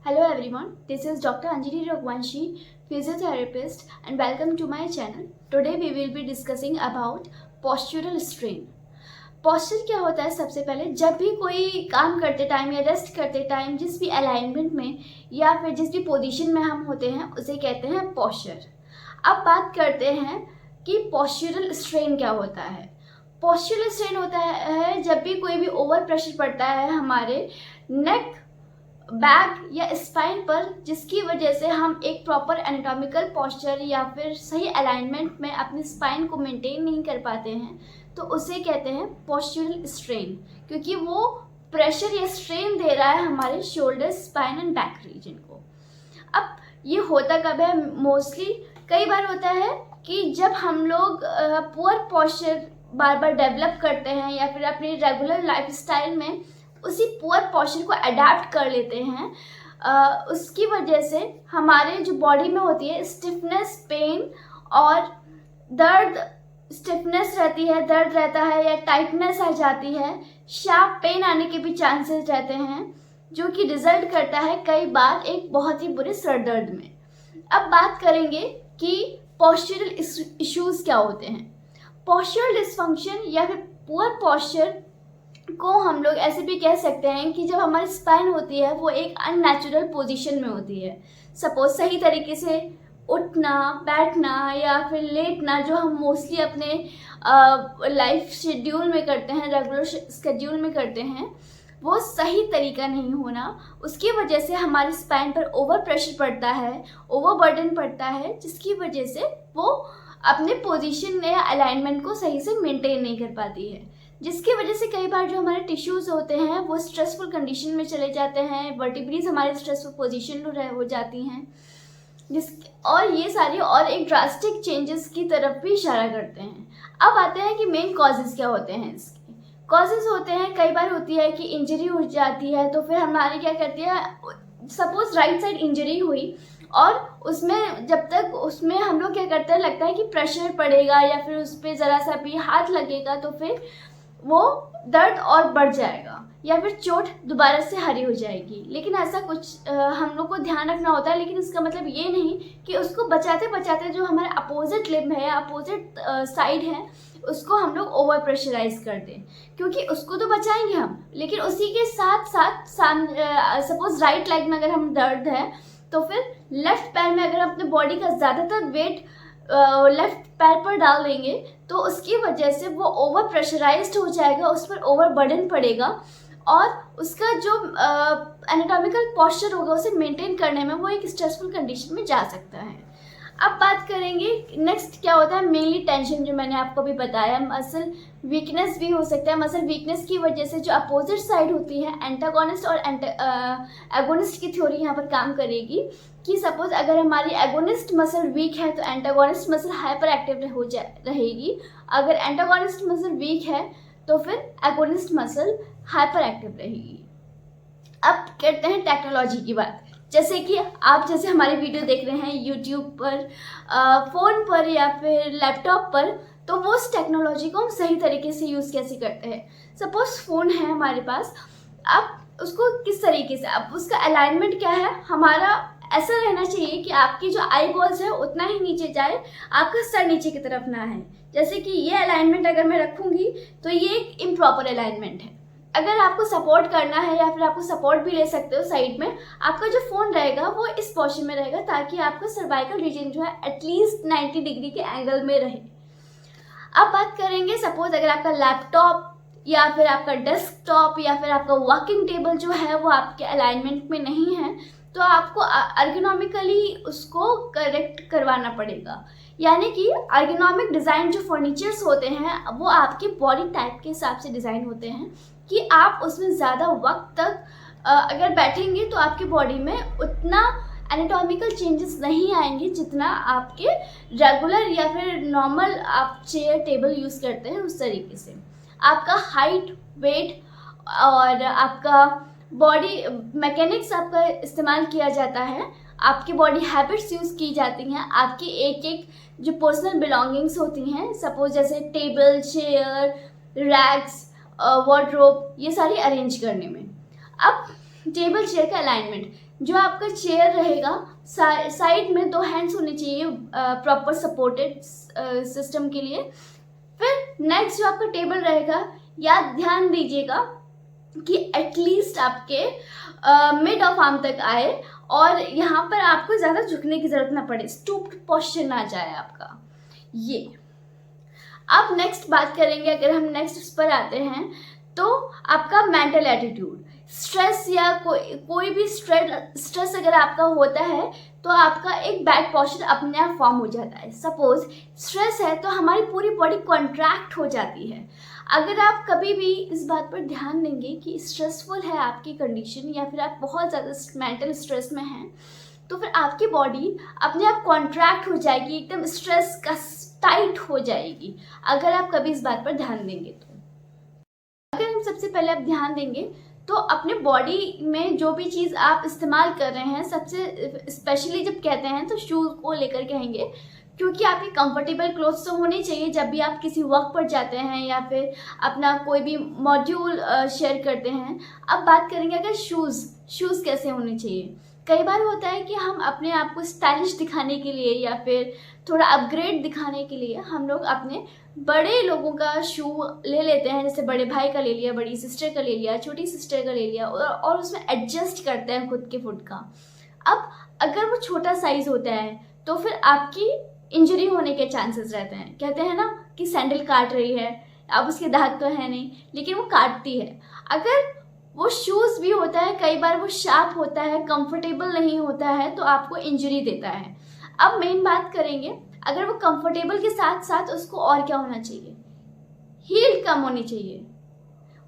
Hello everyone, this is Dr. Anjali Raghuvanshi, physiotherapist, and welcome to my channel. Today we will be discussing about postural strain. Posture क्या होता है? सबसे पहले जब भी कोई काम करते टाइम या रेस्ट करते टाइम जिस भी अलाइनमेंट में या फिर जिस भी पोजीशन में हम होते हैं उसे कहते हैं पोस्चर। अब बात करते हैं कि पोस्चरल स्ट्रेन क्या होता है। पोस्चरल स्ट्रेन होता है जब भी कोई भी ओवर प्रेशर पड़ता है हमारे नेक, बैक या स्पाइन पर, जिसकी वजह से हम एक प्रॉपर एनाटॉमिकल पोस्चर या फिर सही अलाइनमेंट में अपनी स्पाइन को मेंटेन नहीं कर पाते हैं, तो उसे कहते हैं पोस्चरल स्ट्रेन, क्योंकि वो प्रेशर या स्ट्रेन दे रहा है हमारे shoulder, spine and back region को। अब ये होता कब है? मोस्टली कई बार होता है कि जब हम लोग पुअर पोस्चर बार बार डेवलप करते हैं या फिर अपनी रेगुलर लाइफस्टाइल में उसी पुअर पोस्चर को अडेप्ट कर लेते हैं, उसकी वजह से हमारे जो बॉडी में होती है स्टिफनेस, पेन और दर्द, स्टिफनेस रहती है, दर्द रहता है या टाइटनेस आ जाती है, शार्प पेन आने के भी चांसेस रहते हैं, जो कि रिजल्ट करता है कई बार एक बहुत ही बुरे सर दर्द में। अब बात करेंगे कि पोस्चरल इश्यूज क्या होते हैं। पोस्चरल डिसफंक्शन या फिर पुअर पोस्चर को हम लोग ऐसे भी कह सकते हैं कि जब हमारी स्पाइन होती है वो एक अननेचुरल पोजीशन में होती है। सपोज सही तरीके से उठना, बैठना या फिर लेटना, जो हम मोस्टली अपने लाइफ शेड्यूल में करते हैं, रेगुलर स्केड्यूल में करते हैं, वो सही तरीका नहीं होना, उसकी वजह से हमारी स्पाइन पर ओवर प्रेशर पड़ता है, ओवर बर्डन पड़ता है, जिसकी वजह से वो अपने पोजीशन या अलाइनमेंट को सही से मेंटेन नहीं कर पाती है, जिसकी वजह से कई बार जो हमारे टिश्यूज़ होते हैं वो स्ट्रेसफुल कंडीशन में चले जाते हैं, वर्टिब्रीज हमारी स्ट्रेसफुल पोजीशन में हो जाती हैं, और ये सारी और एक ड्रास्टिक चेंजेस की तरफ भी इशारा करते हैं। अब आते हैं कि मेन कॉजेज़ क्या होते हैं। इसके कॉजेज़ होते हैं, कई बार होती है कि इंजरी हो जाती है, तो फिर हमारी क्या करती है, सपोज राइट साइड इंजरी हुई और उसमें जब तक उसमें हम लोग क्या करते हैं, लगता है कि प्रेशर पड़ेगा या फिर उस पर ज़रा सा भी हाथ लगेगा तो फिर वो दर्द और बढ़ जाएगा या फिर चोट दोबारा से हरी हो जाएगी। लेकिन ऐसा कुछ हम लोग को ध्यान रखना होता है, लेकिन इसका मतलब ये नहीं कि उसको बचाते बचाते जो हमारे अपोजिट लिम्ब है या अपोजिट साइड है उसको हम लोग ओवर प्रेशराइज कर दें, क्योंकि उसको तो बचाएंगे हम, लेकिन उसी के साथ साथ सपोज राइट लेग में अगर हम दर्द है तो फिर लेफ्ट पैर में अगर हम अपने बॉडी का ज़्यादातर वेट लेफ्ट पैर पर डाल देंगे तो उसकी वजह से वो ओवर प्रेशराइज्ड हो जाएगा, उस पर ओवर बर्डन पड़ेगा और उसका जो एनाटॉमिकल पोस्चर होगा उसे मेंटेन करने में वो एक स्ट्रेसफुल कंडीशन में जा सकता है। अब बात करेंगे नेक्स्ट क्या होता है। मेनली टेंशन, जो मैंने आपको भी बताया, मसल वीकनेस भी हो सकता है। मसल वीकनेस की वजह से जो अपोजिट साइड होती है, एंटागोनिस्ट और एगोनिस्ट की थ्योरी यहाँ पर काम करेगी कि सपोज अगर हमारी एगोनिस्ट मसल वीक है तो एंटागोनिस्ट मसल हाइपर एक्टिव रहेगी, अगर एंटागोनिस्ट मसल वीक है तो फिर एगोनिस्ट मसल हाइपर एक्टिव रहेगी। अब करते हैं टेक्नोलॉजी की बात। जैसे कि आप जैसे हमारी वीडियो देख रहे हैं यूट्यूब पर, फ़ोन पर या फिर लैपटॉप पर, तो वो उस टेक्नोलॉजी को हम सही तरीके से यूज़ कैसे करते हैं। सपोज फ़ोन है हमारे पास, अब उसको किस तरीके से, अब उसका अलाइनमेंट क्या है, हमारा ऐसा रहना चाहिए कि आपकी जो आई बॉल्स है उतना ही नीचे जाए, आपका सर नीचे की तरफ ना है। जैसे कि ये अलाइनमेंट अगर मैं रखूँगी तो ये एक इम्प्रॉपर अलाइनमेंट है। अगर आपको सपोर्ट करना है या फिर आपको सपोर्ट भी ले सकते हो साइड में, आपका जो फ़ोन रहेगा वो इस पोजीशन में रहेगा ताकि आपका सर्वाइकल रीजन जो है एटलीस्ट 90 डिग्री के एंगल में रहे। अब बात करेंगे, सपोज अगर आपका लैपटॉप या फिर आपका डेस्कटॉप या फिर आपका वर्किंग टेबल जो है वो आपके अलाइनमेंट में नहीं है, तो आपको अर्गोनॉमिकली उसको करेक्ट करवाना पड़ेगा। यानी कि अर्गोनॉमिक डिज़ाइन जो फर्नीचर्स होते हैं वो आपके बॉडी टाइप के हिसाब से डिज़ाइन होते हैं कि आप उसमें ज़्यादा वक्त तक अगर बैठेंगे तो आपकी बॉडी में उतना एनाटॉमिकल चेंजेस नहीं आएंगे जितना आपके रेगुलर या फिर नॉर्मल आप चेयर टेबल यूज़ करते हैं उस तरीके से। आपका हाइट, वेट और आपका बॉडी मैकेनिक्स आपका इस्तेमाल किया जाता है, आपकी बॉडी हैबिट्स यूज़ की जाती हैं, आपकी एक एक जो पर्सनल बिलोंगिंग्स होती हैं, सपोज जैसे टेबल, चेयर, रैक्स, वार्डरोब, ये सारी अरेंज करने में। अब टेबल चेयर का अलाइनमेंट, जो आपका चेयर रहेगा साइड में 2 हैंड्स होने चाहिए प्रॉपर सपोर्टेड सिस्टम के लिए। फिर नेक्स्ट जो आपका टेबल रहेगा, या ध्यान दीजिएगा कि एटलीस्ट आपके मिड ऑफ आर्म तक आए और यहाँ पर आपको ज़्यादा झुकने की ज़रूरत ना पड़े, स्टूप्ड पोस्चर ना जाए आपका ये। अब नेक्स्ट बात करेंगे, अगर हम नेक्स्ट उस पर आते हैं तो आपका मेंटल एटीट्यूड। स्ट्रेस या कोई भी स्ट्रेस अगर आपका होता है तो आपका एक बैड पोस्चर अपने आप फॉर्म हो जाता है। सपोज स्ट्रेस है तो हमारी पूरी बॉडी कॉन्ट्रैक्ट हो जाती है। अगर आप कभी भी इस बात पर ध्यान देंगे कि स्ट्रेसफुल है आपकी कंडीशन या फिर आप बहुत ज़्यादा मेंटल स्ट्रेस में हैं, तो फिर आपकी बॉडी अपने आप कॉन्ट्रैक्ट हो जाएगी, एकदम स्ट्रेस का टाइट हो जाएगी। अगर आप कभी इस बात पर ध्यान देंगे तो अगर हम सबसे पहले आप ध्यान देंगे तो अपने बॉडी में जो भी चीज़ आप इस्तेमाल कर रहे हैं, सबसे स्पेशली जब कहते हैं तो शूज़ को लेकर कहेंगे, क्योंकि आपके कंफर्टेबल क्लोथ्स तो होने चाहिए जब भी आप किसी वर्क पर जाते हैं या फिर अपना कोई भी मॉड्यूल शेयर करते हैं। अब बात करेंगे अगर शूज़ कैसे होने चाहिए। कई बार होता है कि हम अपने आप को स्टाइलिश दिखाने के लिए या फिर थोड़ा अपग्रेड दिखाने के लिए हम लोग अपने बड़े लोगों का शू ले लेते हैं, जैसे बड़े भाई का ले लिया, बड़ी सिस्टर का ले लिया, छोटी सिस्टर का ले लिया और उसमें एडजस्ट करते हैं खुद के फुट का। अब अगर वो छोटा साइज होता है तो फिर आपकी इंजरी होने के चांसेस रहते हैं। कहते हैं ना कि सैंडल काट रही है, अब उसके दांत तो है नहीं लेकिन वो काटती है। अगर वो शूज़ भी होता है, कई बार वो शार्प होता है, कंफर्टेबल नहीं होता है तो आपको इंजरी देता है। अब मेन बात करेंगे, अगर वो कंफर्टेबल के साथ साथ उसको और क्या होना चाहिए, हील कम होनी चाहिए।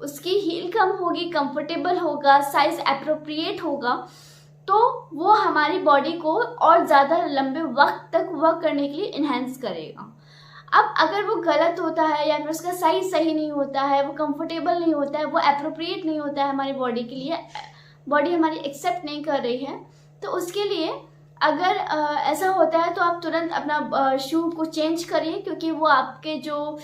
उसकी हील कम होगी, कंफर्टेबल होगा, साइज एप्रोप्रिएट होगा, तो वो हमारी बॉडी को और ज़्यादा लंबे वक्त तक वर्क करने के लिए इन्हेंस करेगा। अब अगर वो गलत होता है या फिर उसका साइज सही नहीं होता है, वो कंफर्टेबल नहीं होता है, वो एप्रोप्रिएट नहीं होता है हमारी बॉडी के लिए, बॉडी हमारी एक्सेप्ट नहीं कर रही है, तो उसके लिए अगर ऐसा होता है तो आप तुरंत अपना शू को चेंज करिए, क्योंकि वो आपके जो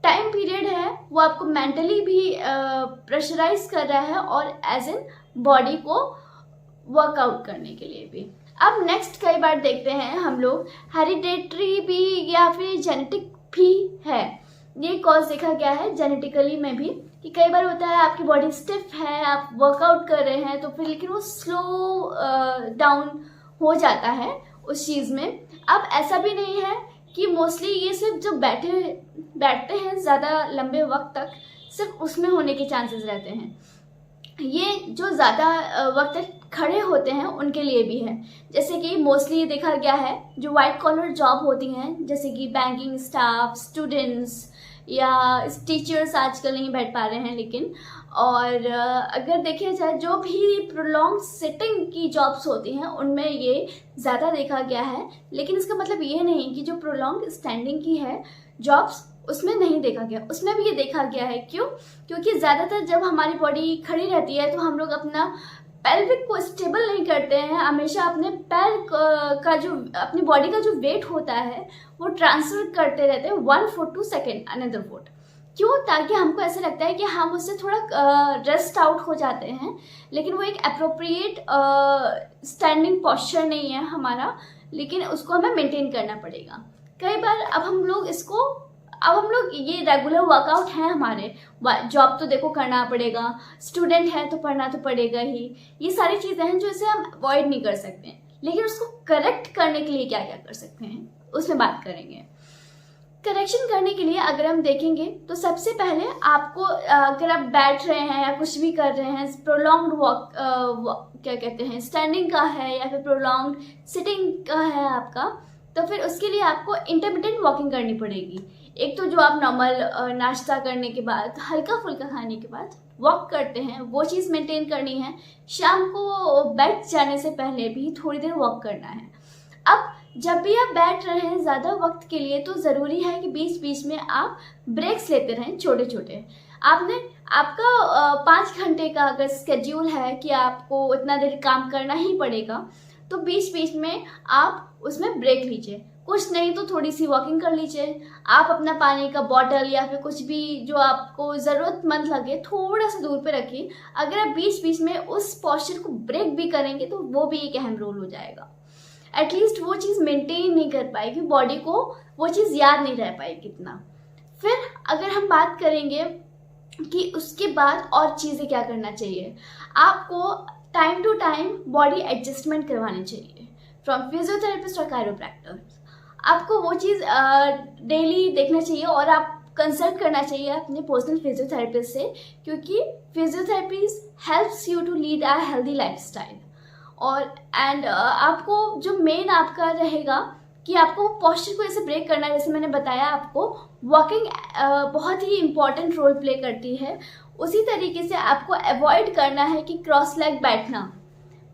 टाइम पीरियड है वो आपको मेंटली भी प्रेशराइज कर रहा है और एज एन बॉडी को वर्कआउट करने के लिए भी। अब नेक्स्ट कई बार देखते हैं हम लोग हेरिडेटरी भी या फिर जेनेटिक भी है, ये कॉज देखा गया है जेनेटिकली में भी, कि कई बार होता है आपकी बॉडी स्टिफ है, आप वर्कआउट कर रहे हैं तो फिर लेकिन वो स्लो डाउन हो जाता है उस चीज़ में। अब ऐसा भी नहीं है कि मोस्टली ये सिर्फ जो बैठते हैं ज़्यादा लंबे वक्त तक सिर्फ उसमें होने के चांसेस रहते हैं, ये जो ज़्यादा वक्त तक खड़े होते हैं उनके लिए भी है। जैसे कि मोस्टली देखा गया है जो वाइट कॉलर जॉब होती हैं, जैसे कि बैंकिंग स्टाफ, स्टूडेंट्स या टीचर्स आजकल नहीं बैठ पा रहे हैं लेकिन, और अगर देखा जाए जो भी प्रोलॉन्ग सिटिंग की जॉब्स होती हैं उनमें ये ज़्यादा देखा गया है। लेकिन इसका मतलब ये नहीं कि जो प्रोलॉन्ग स्टैंडिंग की है जॉब्स उसमें नहीं देखा गया, उसमें भी ये देखा गया है। क्यों? क्योंकि ज़्यादातर जब हमारी बॉडी खड़ी रहती है तो हम लोग अपना पेल्विक को स्टेबल नहीं करते हैं, हमेशा अपने पैर का जो अपनी बॉडी का जो वेट होता है वो ट्रांसफर करते रहते हैं 1 foot to second another foot. क्यों? ताकि हमको ऐसा लगता है कि हम उससे थोड़ा रेस्ट आउट हो जाते हैं, लेकिन वो एक अप्रोप्रिएट स्टैंडिंग पॉस्चर नहीं है हमारा, लेकिन उसको हमें मेंटेन करना पड़ेगा। कई बार अब हम लोग ये रेगुलर वर्कआउट है हमारे, जॉब तो देखो करना पड़ेगा, स्टूडेंट है तो पढ़ना तो पड़ेगा ही, ये सारी चीज़ें हैं जो इसे हम अवॉइड नहीं कर सकते हैं। लेकिन उसको करेक्ट करने के लिए क्या क्या कर सकते हैं उसमें बात करेंगे। करेक्शन करने के लिए अगर हम देखेंगे तो सबसे पहले आपको अगर आप बैठ रहे हैं या कुछ भी कर रहे हैं, प्रोलॉन्ग्ड वॉक क्या कहते हैं स्टैंडिंग का है या फिर प्रोलॉन्ग्ड सिटिंग का है आपका, तो फिर उसके लिए आपको इंटरमिटेंट वॉकिंग करनी पड़ेगी। एक तो जो आप नॉर्मल नाश्ता करने के बाद, हल्का फुल्का खाने के बाद वॉक करते हैं वो चीज़ मेंटेन करनी है। शाम को बैठ जाने से पहले भी थोड़ी देर वॉक करना है। अब जब भी आप बैठ रहे हैं ज़्यादा वक्त के लिए तो ज़रूरी है कि बीच बीच में आप ब्रेक्स लेते रहें छोटे छोटे। आपका 5 घंटे का अगर स्केड्यूल है कि आपको इतना देर काम करना ही पड़ेगा, तो बीच बीच में आप उसमें ब्रेक लीजिए। कुछ नहीं तो थोड़ी सी वॉकिंग कर लीजिए। आप अपना पानी का बॉटल या फिर कुछ भी जो आपको ज़रूरतमंद लगे थोड़ा सा दूर पे रखिए। अगर आप बीच बीच में उस पॉस्चर को ब्रेक भी करेंगे तो वो भी एक अहम रोल हो जाएगा। एटलीस्ट वो चीज़ मेंटेन नहीं कर पाएगी, बॉडी को वो चीज़ याद नहीं रह पाएगी इतना। फिर अगर हम बात करेंगे कि उसके बाद और चीज़ें क्या करना चाहिए, आपको time to time body adjustment करवानी चाहिए फ्रॉम फिजियोथेरेपिस्ट और कायरोप्रैक्टर। आपको वो चीज़ डेली देखना चाहिए और आप कंसल्ट करना चाहिए अपने पर्सनल फिजियोथेरेपिस्ट से, क्योंकि physiotherapy helps you to lead a healthy lifestyle. और आपको जो मेन आपका रहेगा कि आपको पॉस्चर को ऐसे ब्रेक करना है। जैसे मैंने बताया आपको वॉकिंग बहुत ही इम्पॉर्टेंट रोल प्ले करती है। उसी तरीके से आपको अवॉइड करना है कि क्रॉस लेग बैठना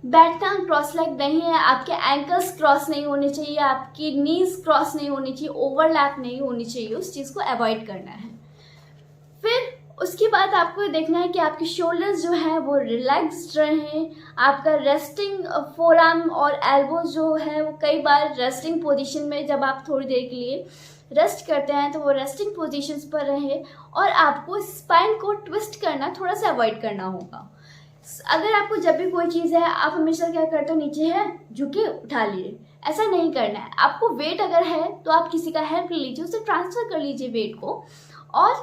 क्रॉस लेग नहीं है। आपके एंकल्स क्रॉस नहीं होने चाहिए, आपकी नीज क्रॉस नहीं होनी चाहिए, ओवरलैप नहीं होनी चाहिए, उस चीज़ को अवॉइड करना है। फिर उसके बाद आपको देखना है कि आपके शोल्डर्स जो हैं वो रिलैक्स्ड रहें। आपका रेस्टिंग फोरआर्म और एल्बोज जो है वो कई बार रेस्टिंग पोजीशन में, जब आप थोड़ी देर के लिए रेस्ट करते हैं तो वो रेस्टिंग पोजीशंस पर रहे। और आपको स्पाइन को ट्विस्ट करना थोड़ा सा अवॉइड करना होगा। अगर आपको जब भी कोई चीज़ है, आप हमेशा क्या करते हो, नीचे है झुके उठा लिए, ऐसा नहीं करना है। आपको वेट अगर है तो आप किसी का हेल्प ले लीजिए, उससे ट्रांसफ़र कर लीजिए वेट को। और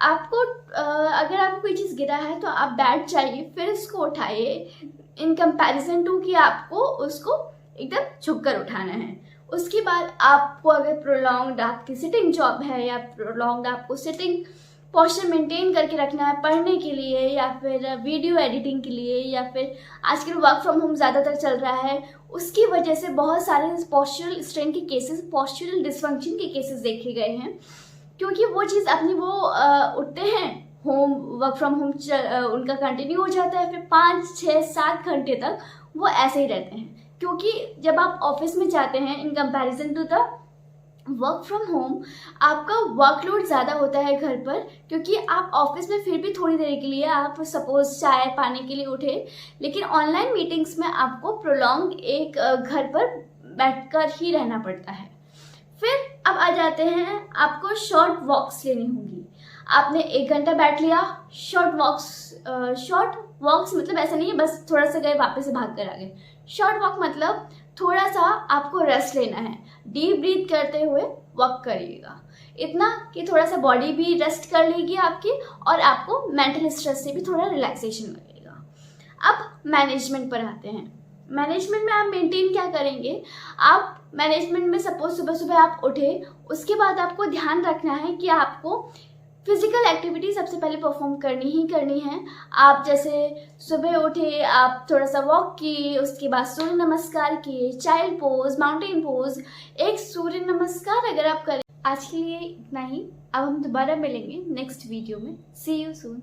आपको अगर आपको कोई चीज़ गिरा है तो आप बैठ जाइए, फिर उसको उठाइए, इन कंपैरिजन टू कि आपको उसको एकदम झुक कर उठाना है। उसके बाद आपको अगर प्रोलॉन्ग्ड आपकी सिटिंग जॉब है या प्रोलॉन्ग्ड आपको सिटिंग पॉस्चर मेंटेन करके रखना है पढ़ने के लिए या फिर वीडियो एडिटिंग के लिए, या फिर आजकल वर्क फ्रॉम होम ज़्यादातर चल रहा है, उसकी वजह से बहुत सारे पॉस्चरल स्ट्रेन के केसेस, पॉस्चरल डिसफंक्शन के केसेस देखे गए हैं। क्योंकि वो चीज़ अपनी वो उठते हैं, होम वर्क फ्रॉम होम उनका कंटिन्यू हो जाता है, फिर 5, 6, 7 घंटे तक वो ऐसे ही रहते हैं। क्योंकि जब आप ऑफिस में जाते हैं, in comparison to the work from home, आपका वर्कलोड ज़्यादा होता है घर पर। क्योंकि आप ऑफिस में फिर भी थोड़ी देर के लिए आप सपोज चाय पानी के लिए उठे, लेकिन ऑनलाइन मीटिंग्स में आपको प्रोलॉन्ग एक घर पर बैठकर ही रहना पड़ता है। फिर अब आ जाते हैं, आपको शॉर्ट वॉक्स लेनी होगी। आपने 1 घंटा बैठ लिया, शॉर्ट वॉक्स मतलब ऐसा नहीं है बस थोड़ा सा गए वापस से भाग कर आ गए। शॉर्ट वॉक मतलब थोड़ा सा आपको रेस्ट लेना है, डीप ब्रीथ करते हुए वॉक करिएगा, इतना कि थोड़ा सा बॉडी भी रेस्ट कर लेगी आपकी और आपको मेंटल स्ट्रेस से भी थोड़ा रिलैक्सेशन लगेगा। अब मैनेजमेंट पर आते हैं। मैनेजमेंट में आप मेंटेन क्या करेंगे, आप मैनेजमेंट में सपोज सुबह सुबह आप उठे, उसके बाद आपको ध्यान रखना है कि आपको फिजिकल एक्टिविटी सबसे पहले परफॉर्म करनी है। आप जैसे सुबह उठे, आप थोड़ा सा वॉक किए, उसके बाद सूर्य नमस्कार किए, चाइल्ड पोज, माउंटेन पोज, एक सूर्य नमस्कार अगर आप करें। आज के लिए इतना ही। अब हम दोबारा मिलेंगे नेक्स्ट वीडियो में। सी यू सून।